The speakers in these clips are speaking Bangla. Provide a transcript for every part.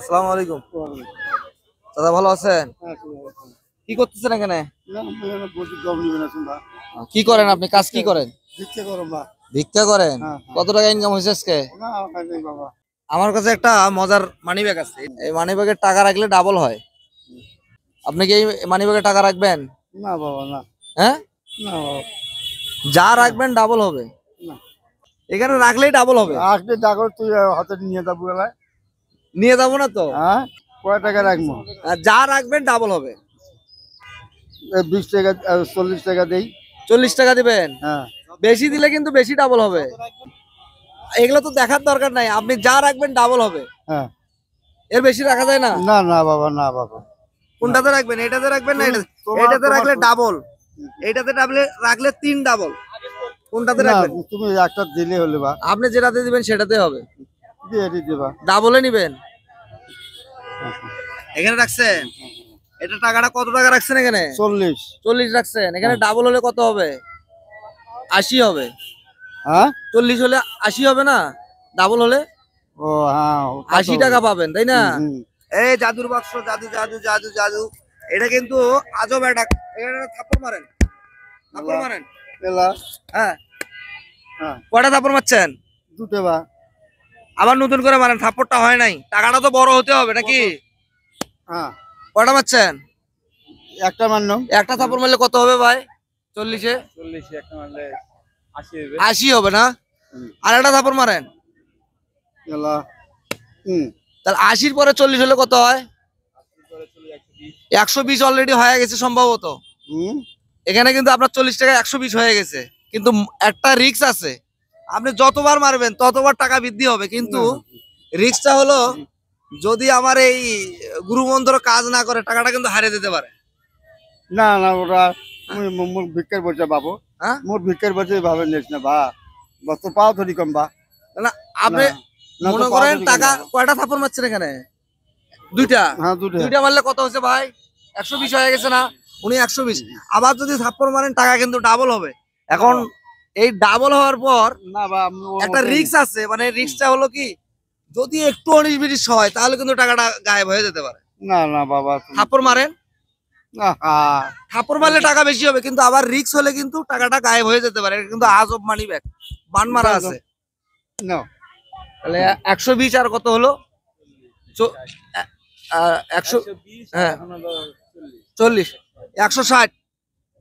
আসসালামু আলাইকুম। দাদা ভালো আছেন? কি করতেছেন এখানে? কি করেন আপনি? কাজ কি করেন? ভিক্ষা করেন? কত টাকা ইনকাম হয়েছে আজকে? আমার কাছে একটা মজার মানি ব্যাগ আছে। এই মানি ব্যাগে টাকা রাখলে ডাবল হয়। আপনি কি এই মানি ব্যাগে টাকা রাখবেন? না বাবা না। হ্যাঁ, না বাবা যা রাখবেন ডাবল হবে। না। এখানে রাখলেই ডাবল হবে। আসলে ডাকর তুই হাতে নিয়ে যাবো বেলায়। নিয়ে যাবো না তো। হ্যাঁ, কয় টাকা রাখবো? আর যা রাখবেন ডাবল হবে। 20 টাকা 40 টাকা দেই। 40 টাকা দিবেন? হ্যাঁ, বেশি দিলে কিন্তু বেশি ডাবল হবে। এগুলো তো দেখার দরকার নাই, আপনি যা রাখবেন ডাবল হবে। হ্যাঁ। এর বেশি রাখা যায় না। না না বাবা, না বাবা। কোনটাতে রাখবেন? এটাতে রাখবেন না এটাতে রাখলে ডাবল, এইটাতে রাখলে 3 ডাবল। কোনটাতে রাখবেন? তুমি একটা দিলে হলে বা আপনি যেটাতে দিবেন সেটাতে হবে। দিয়ে দিবা। ডাবলে নিবেন। এখানে রাখছেন, এটা টাকাটা কত টাকা রাখছেন এখানে? 40 রাখছেন। এখানে ডাবল হলে কত হবে? 80 হবে। হ্যাঁ, 40 হলে 80 হবে না? ডাবল হলে ও হ্যাঁ, 80 টাকা পাবেন, তাই না? এই জাদুর বাক্স, জাদু জাদু জাদু জাদু, এটা কিন্তু আজব একটা। এখানে থাপ্পড় মারেন, থাপ্পড় মারেন। হ্যাঁ, কয়টা থাপ্পড় মারছেন? দুটো বা। আবার নতুন করে মারেন, থাপ্পড়টা হয় নাই। টাকাটা তো বড় হতে হবে নাকি? হ্যাঁ, কয়টা মারছেন? একটা মারলাম। একটা থাপ্পড় মারলে কত হবে ভাই? 40-এ 40 একটা মারলে 80 হবে। 80 হবে না? আর একটা থাপ্পড় মারেন। তাহলে 80-র পরে 40 হলে কত হয়? 120 অলরেডি হয়ে গেছে সম্ভবত। এখানে কিন্তু আপনার 40 টাকা 120 হয়ে গেছে, কিন্তু একটা রিস্ক আছে। আপনি যতবার মারবেন ততবার টাকা বৃদ্ধি হবে, কিন্তু রিস্কটা হলো যদি আমার এই গুরুমন্ত্র কাজ না করে টাকাটা কিন্তু হারিয়ে যেতে পারে। না না, ওরা মোর ভিক্ষার বসে বাবু। হ্যাঁ, মোর ভিক্ষার বসে ভাবে নিস না বা বস্তু পাও ধরি কম বা। না আপনি মনে করেন টাকা কয়টা থাপ্পড় মারছেন এখানে? দুইটা। হ্যাঁ, দুইটা মারলে কত হচ্ছে ভাই? 120 হয়ে গেছে না? উনি 120। আবার যদি থাপ্পড় মারেন টাকা কিন্তু ডাবল হবে। এখন এই ডাবল হওয়ার পর না বা একটা রিস্ক আছে, মানে রিস্কটা হলো কি, যদি একটু 19-20 হয় তাহলে কিন্তু টাকাটা গায়েব হয়ে যেতে পারে। না না বাবা, থাপ্পড় মারেন, থাপ্পড় মারলে টাকা বেশি হবে, কিন্তু আবার রিস্ক হলে কিন্তু টাকাটা গায়েব হয়ে যেতে পারে। এটা কিন্তু আজব মানি ব্যাগ, বান মারা আছে। তাহলে 120 আর কত হলো? 100, হ্যাঁ 40, 160।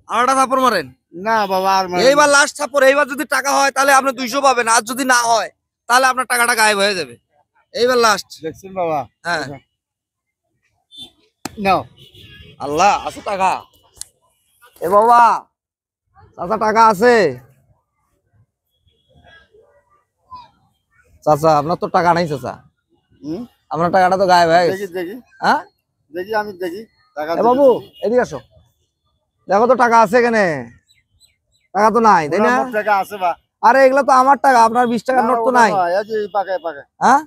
আর একটা থাপ্পড় মারেন। না বাবা, আর এইবার লাস্ট থাপ্পড়। এইবার যদি টাকা হয় তাহলে আপনি 200 পাবেন, আর যদি না হয় তাহলে আপনার টাকাটা গায়েব হয়ে যাবে। এইবার লাস্ট দেখছেন বাবা। হ্যাঁ, নাও। আল্লাহ, আছে টাকা। এ বাবা, চাচা টাকা আছে? চাচা আপনার তো টাকা নাই চাচা। আপনার টাকাটা তো গায়েব হয়ে গেছে। দেখি হ্যাঁ, দেখি আমি দেখি টাকা। এ বাবু এদিকে আসো, দেখো তো টাকা আছে এখানে? টাকা তো নাই, তাই না? টাকা আছে বা। আরে এগুলা তো আমার টাকা, আপনার 20 টাকার নোট তো নাই। হ্যাঁ,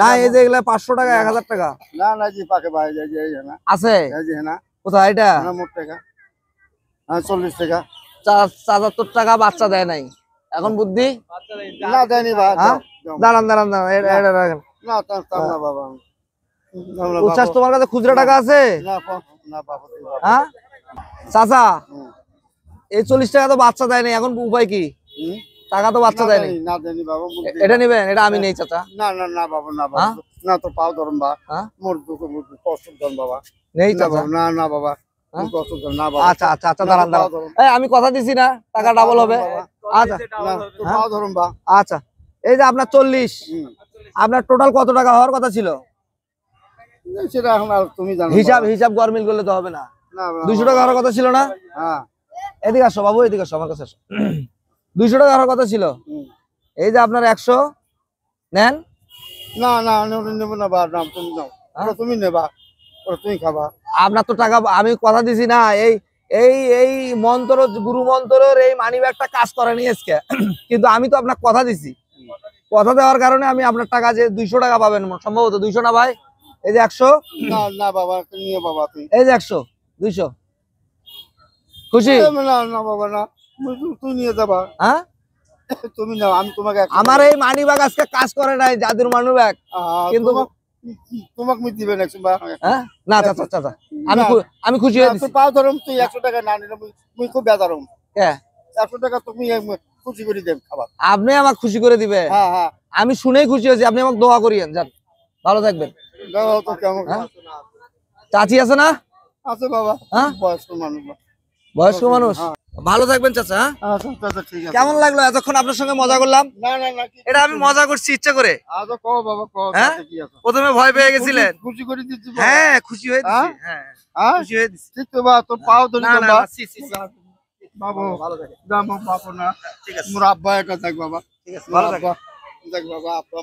না এই যে এগুলা 500 টাকা 1000 টাকা। না না জি, পাকে ভাই আছে না। কোথায় এটা? মোট টাকা 40 টাকা। 74 টাকা বাচ্চা দেয় নাই, এখন বুদ্ধি? না দেয়নি ভাই। দাঁড়ান দাঁড়ান দাঁড়ান, না না বাবা। উচ্ছ্বাস, তোমার কাছে খুচরা টাকা আছে? না বাবা। হ্যাঁ চাচা, এই 40 টাকা তো বাচ্চা দেয় নাই, এখন উপায় কি? টাকা তো বাচ্চা দেয় নাই। না দেয়নি বাবা। এটা নিবেন? এটা আমি নেই চাচা। না না না বাবা, না বাবা, না তো পাও ধরুন বা। মোর দুঃখ কষ্ট ধরুন বাবা। নেই চাচা। না না বাবা, কষ্ট ধরুন না বাবা। আচ্ছা আচ্ছা আচ্ছা, দাঁড়ান দাঁড়ান, এই আমি কথা দিছি না, টাকা ডাবল হবে। আচ্ছা পাও ধরুন বা। আচ্ছা, এই যে আপনার 40, আপনার টোটাল কত টাকা হওয়ার কথা ছিল? সেটা এখন আর তুমি জানো। হিসাব গরমিল করলে তো হবে না। 200 টাকা হওয়ার কথা ছিল না? হ্যাঁ, এদিকে আসো বাবু, এদিকে আসো, আমার কাছে আসো। 200 টাকা হওয়ার কথা ছিল। এই যে আপনার 100 নেন। না না নেবো না বা, তুমি নাও। তুমি নেবা, তুমি খাবা। আপনার তো টাকা, আমি কথা দিছি না। এই এই এই মন্ত্র, গুরু মন্ত্রের এই মানি ব্যাগটা কাজ করেনি আজকে, কিন্তু আমি তো আপনার কথা দিছি। কথা দেওয়ার কারণে আমি আপনার টাকা যে 200 টাকা পাবেন সম্ভবত। 200 না ভাই? এই যে 100। না না বাবা, নিয়ে বাবা তুই। এই যে 100, 200। খুশি? না না বাবা, না তুই নিয়ে যাবা। হ্যাঁ, তুমি নাও, আমি তোমাকে। আমার এই মানি ব্যাগ আজকে কাজ করে নাই, জাদুর মানি ব্যাগ, কিন্তু তোমাকে আমি দিবেন 100 টাকা হ্যাঁ না চাচা চাচা আমি না। আমি খুশি হয়ে তুই দিছি পাও ধরম তুই 100 টাকা না নিলে মুই খুব বেজারম হ্যাঁ 100 টাকা তুমি খুশি করে দেব খাবার আপনি আমাকে খুশি করে দিবে হ্যাঁ হ্যাঁ আমি শুনেই খুশি হয়েছি আপনি আমাকে দোয়া করিয়েন যান ভালো থাকবেন দাও তো কেমন হ্যাঁ? চাচি আছে না আছে বাবা হ্যাঁ? বয়স্ক মানুষ বয়স্ক মানুষ হ্যাঁ। ভালো থাকবেন চাচা হ্যাঁ? আচ্ছা আচ্ছা ঠিক আছে কেমন লাগলো এতক্ষণ আপনার সঙ্গে মজা করলাম না না না এটা আমি মজা করছি ইচ্ছা করে আচ্ছা কও বাবা কও হ্যাঁ? তাতে কি আছে প্রথমে ভয় পেয়ে গেছিলেন খুশি করে দিচ্ছি বাবা। হ্যাঁ খুশি হয়ে দিছি হ্যাঁ হ্যাঁ খুশি হয়ে দিছি ঠিক তো বা তোর পাও ধরি না না বাবা না, সি, সি, সি। বাবু ভালো থাকে দাম বাবু না ঠিক আছে মোর আব্বা এটা দেখ বাবা ঠিক আছে ভালো থাকে দেখ বাবা আব্বা